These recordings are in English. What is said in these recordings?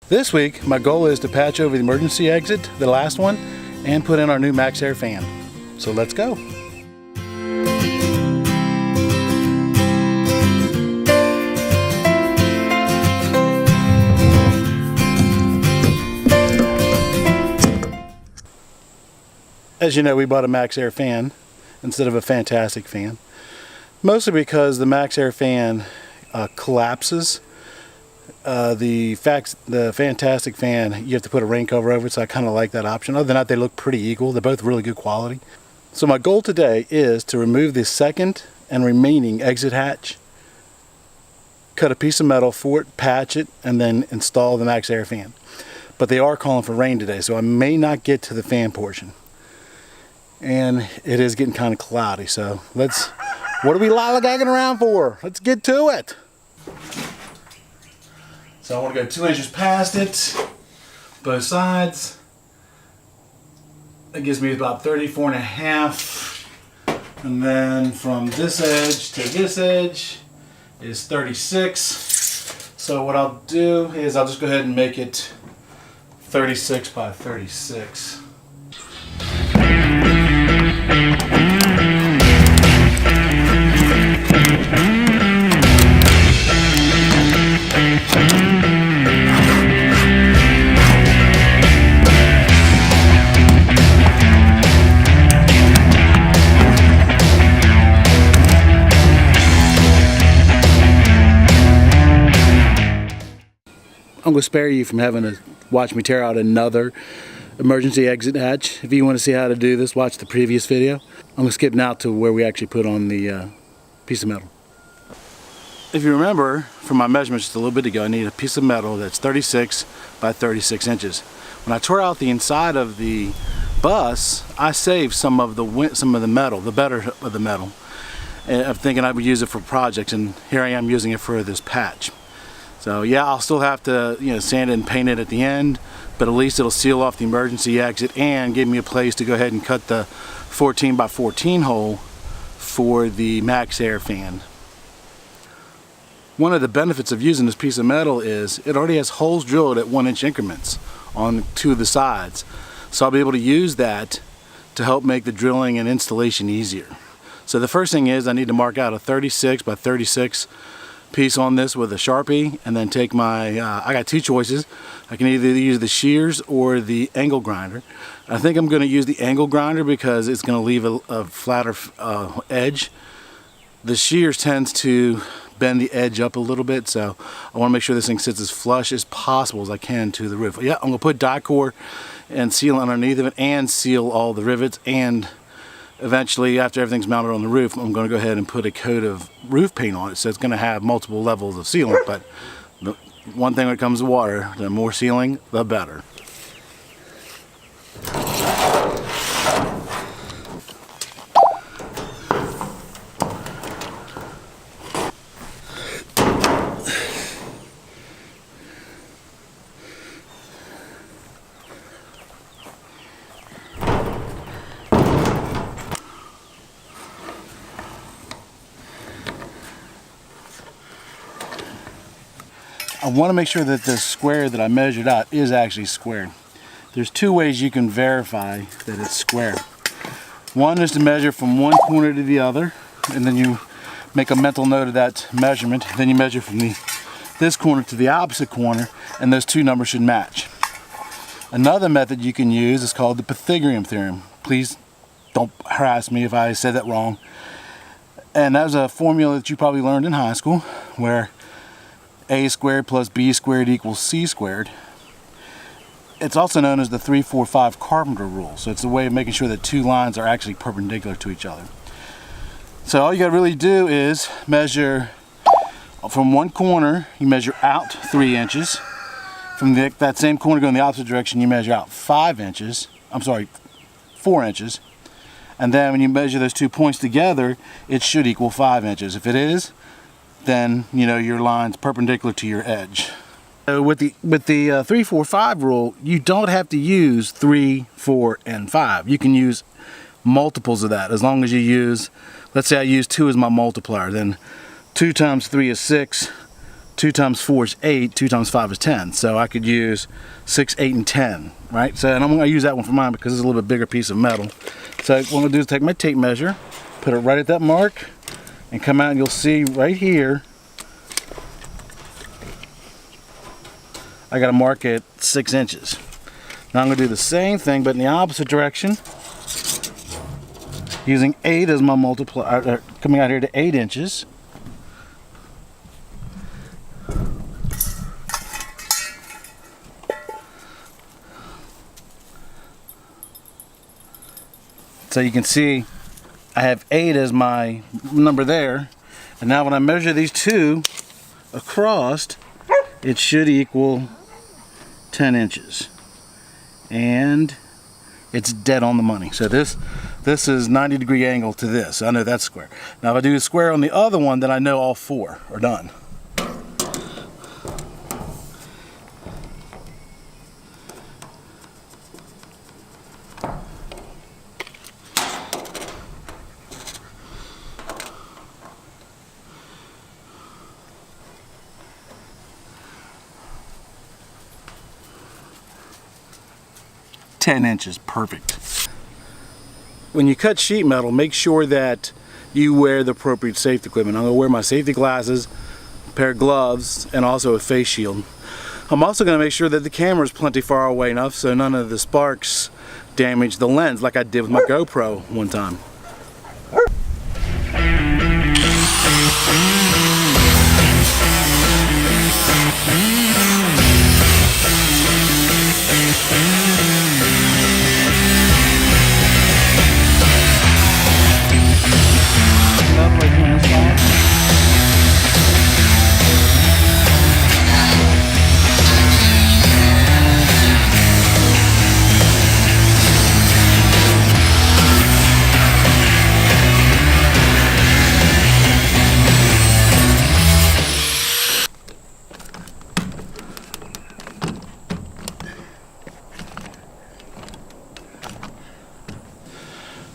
This week, my goal is to patch over the emergency exit, the last one, and put in our new MaxAir fan. So let's go. As you know, we bought a MaxAir fan instead of a Fantastic fan. Mostly because the MaxAir fan collapses. The Fantastic fan, you have to put a rain cover over it, so I kind of like that option. Other than that, they look pretty equal. They're both really good quality. So my goal today is to remove the second and remaining exit hatch, cut a piece of metal for it, patch it, and then install the MaxAir fan. But they are calling for rain today, so I may not get to the fan portion. And it is getting kind of cloudy, so what are we lollygagging around for? Let's get to it. So I want to go 2 inches past it, both sides. That gives me about 34.5. And then from this edge to this edge is 36. So what I'll do is I'll just go ahead and make it 36 by 36. I'm going to spare you from having to watch me tear out another emergency exit hatch. If you want to see how to do this, watch the previous video. I'm going to skip now to where we actually put on the piece of metal. If you remember from my measurements just a little bit ago, I need a piece of metal that's 36 by 36 inches. When I tore out the inside of the bus, I saved some of the metal, the better of the metal. And I'm thinking I would use it for projects, and here I am using it for this patch. So yeah, I'll still have to sand it and paint it at the end, but at least it'll seal off the emergency exit and give me a place to go ahead and cut the 14 by 14 hole for the MaxAir fan. One of the benefits of using this piece of metal is it already has holes drilled at 1 inch increments on 2 of the sides. So I'll be able to use that to help make the drilling and installation easier. So the first thing is I need to mark out a 36 by 36 piece on this with a Sharpie, and then take my, I got 2 choices. I can either use the shears or the angle grinder. I think I'm going to use the angle grinder because it's going to leave a flatter edge. The shears tends to bend the edge up a little bit, so I want to make sure this thing sits as flush as possible as I can to the roof. Yeah, I'm going to put die-core and seal underneath of it and seal all the rivets, and eventually, after everything's mounted on the roof, I'm going to go ahead and put a coat of roof paint on it, so it's going to have multiple levels of sealant. But the one thing when it comes to water, the more sealing, the better. I want to make sure that the square that I measured out is actually squared. There's 2 ways you can verify that it's square. One is to measure from one corner to the other, and then you make a mental note of that measurement. Then you measure from this corner to the opposite corner, and those 2 numbers should match. Another method you can use is called the Pythagorean theorem. Please don't harass me if I said that wrong. And that was a formula that you probably learned in high school, where a squared plus b squared equals c squared. It's also known as the 3-4-5 Carpenter rule. So it's a way of making sure that 2 lines are actually perpendicular to each other. So all you got to really do is measure from one corner, you measure out 3 inches. From that same corner going the opposite direction, you measure out 4 inches. And then when you measure those 2 points together, it should equal 5 inches. If it is, then your line's perpendicular to your edge. So with the 3-4-5 rule, you don't have to use 3, 4, and 5. You can use multiples of that as long as you use, let's say I use 2 as my multiplier, then 2 times 3 is 6, 2 times 4 is 8, 2 times 5 is 10. So I could use 6, 8, and 10, right? So, and I'm gonna use that one for mine because it's a little bit bigger piece of metal. So what I'm gonna do is take my tape measure, put it right at that mark, and come out and you'll see right here, I got a mark at 6 inches. Now I'm gonna do the same thing, but in the opposite direction, using 8 as my multiplier, coming out here to 8 inches. So you can see I have 8 as my number there, and now when I measure these two across, it should equal 10 inches. And it's dead on the money. So this is 90-degree angle to this. I know that's square. Now if I do a square on the other one, then I know all 4 are done. "10 inches, perfect." When you cut sheet metal, make sure that you wear the appropriate safety equipment. I'm going to wear my safety glasses, a pair of gloves, and also a face shield. I'm also going to make sure that the camera is plenty far away enough so none of the sparks damage the lens like I did with my GoPro one time.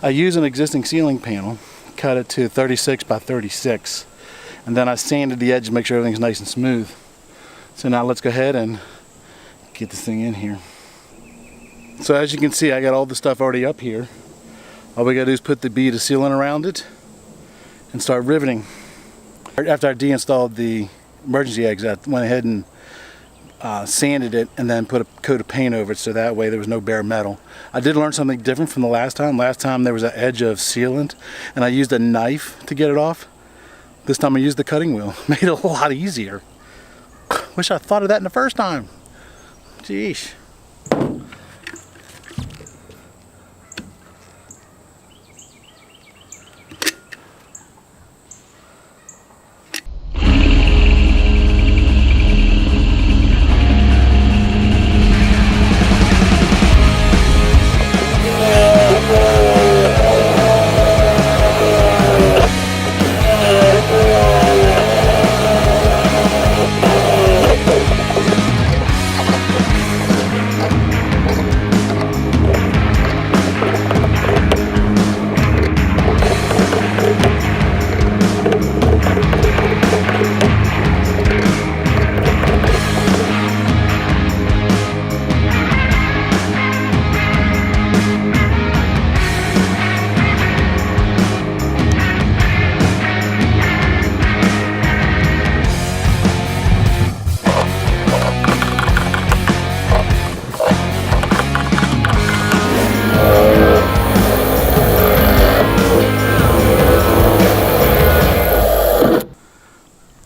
I use an existing ceiling panel, cut it to 36 by 36, and then I sanded the edge to make sure everything's nice and smooth. So now let's go ahead and get this thing in here. So as you can see, I got all the stuff already up here. All we gotta do is put the bead of sealant around it and start riveting. After I deinstalled the emergency exit, I went ahead and sanded it and then put a coat of paint over it so that way there was no bare metal. I did learn something different from the last time. Last time there was an edge of sealant and I used a knife to get it off. This time I used the cutting wheel. Made it a lot easier. Wish I thought of that in the first time. Jeez.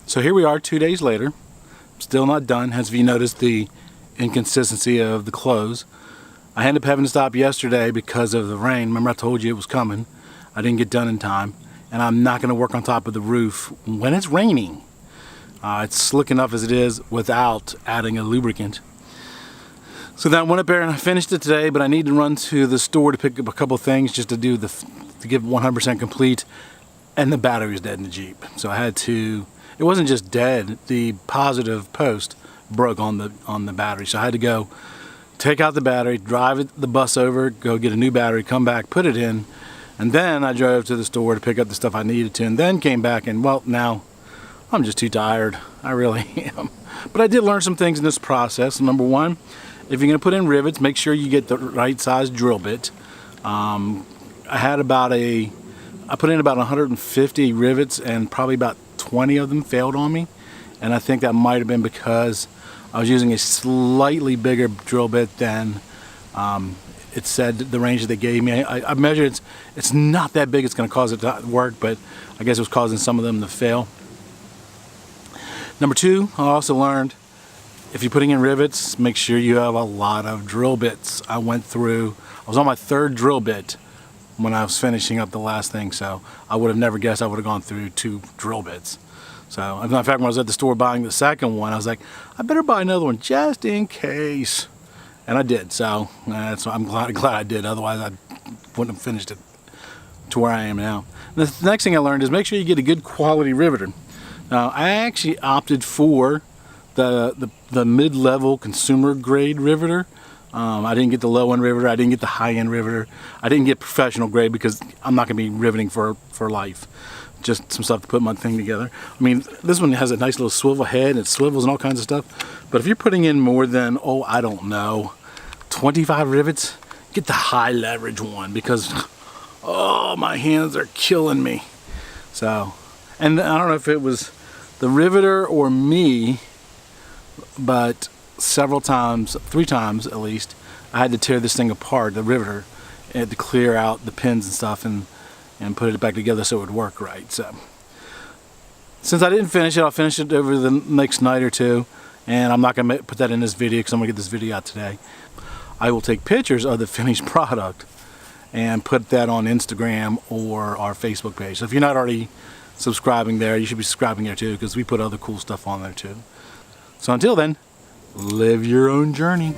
So here we are 2 days later, still not done. As you noticed the inconsistency of the close. I ended up having to stop yesterday because of the rain. Remember I told you it was coming. I didn't get done in time, and I'm not going to work on top of the roof when it's raining. It's slick enough as it is without adding a lubricant. So then I went up there and I finished it today, but I need to run to the store to pick up a couple things just to do to give 100% complete, and the battery was dead in the Jeep. So I had to. It wasn't just dead, the positive post broke on the battery. So I had to go take out the battery, drive the bus over, go get a new battery, come back, put it in, and then I drove to the store to pick up the stuff I needed to, and then came back and, well, now I'm just too tired. I really am. But I did learn some things in this process. Number one, if you're going to put in rivets, make sure you get the right size drill bit. I put in about 150 rivets and probably about 20 of them failed on me. And I think that might have been because I was using a slightly bigger drill bit than it said the range that they gave me. I measured it's not that big, it's going to cause it to work, but I guess it was causing some of them to fail. Number two, I also learned if you're putting in rivets, make sure you have a lot of drill bits. I was on my third drill bit when I was finishing up the last thing, so I would have never guessed I would have gone through 2 drill bits. So, in fact, when I was at the store buying the second one, I was like, I better buy another one just in case. And I did, so I'm glad I did, otherwise I wouldn't have finished it to where I am now. And the next thing I learned is make sure you get a good quality riveter. Now, I actually opted for the mid-level consumer grade riveter. I didn't get the low-end riveter, I didn't get the high-end riveter, I didn't get professional grade because I'm not going to be riveting for life. Just some stuff to put my thing together. I mean, this one has a nice little swivel head, and it swivels and all kinds of stuff. But if you're putting in more than, I don't know, 25 rivets, get the high leverage one because, my hands are killing me. So, and I don't know if it was the riveter or me, but several times, 3 times at least, I had to tear this thing apart, the riveter, and to clear out the pins and stuff and put it back together so it would work right. So since I didn't finish it, I'll finish it over the next night or two, and I'm not going to put that in this video because I'm going to get this video out today. I will take pictures of the finished product and put that on Instagram or our Facebook page. So if you're not already subscribing there, you should be subscribing there too, because we put other cool stuff on there too. So until then, live your own journey.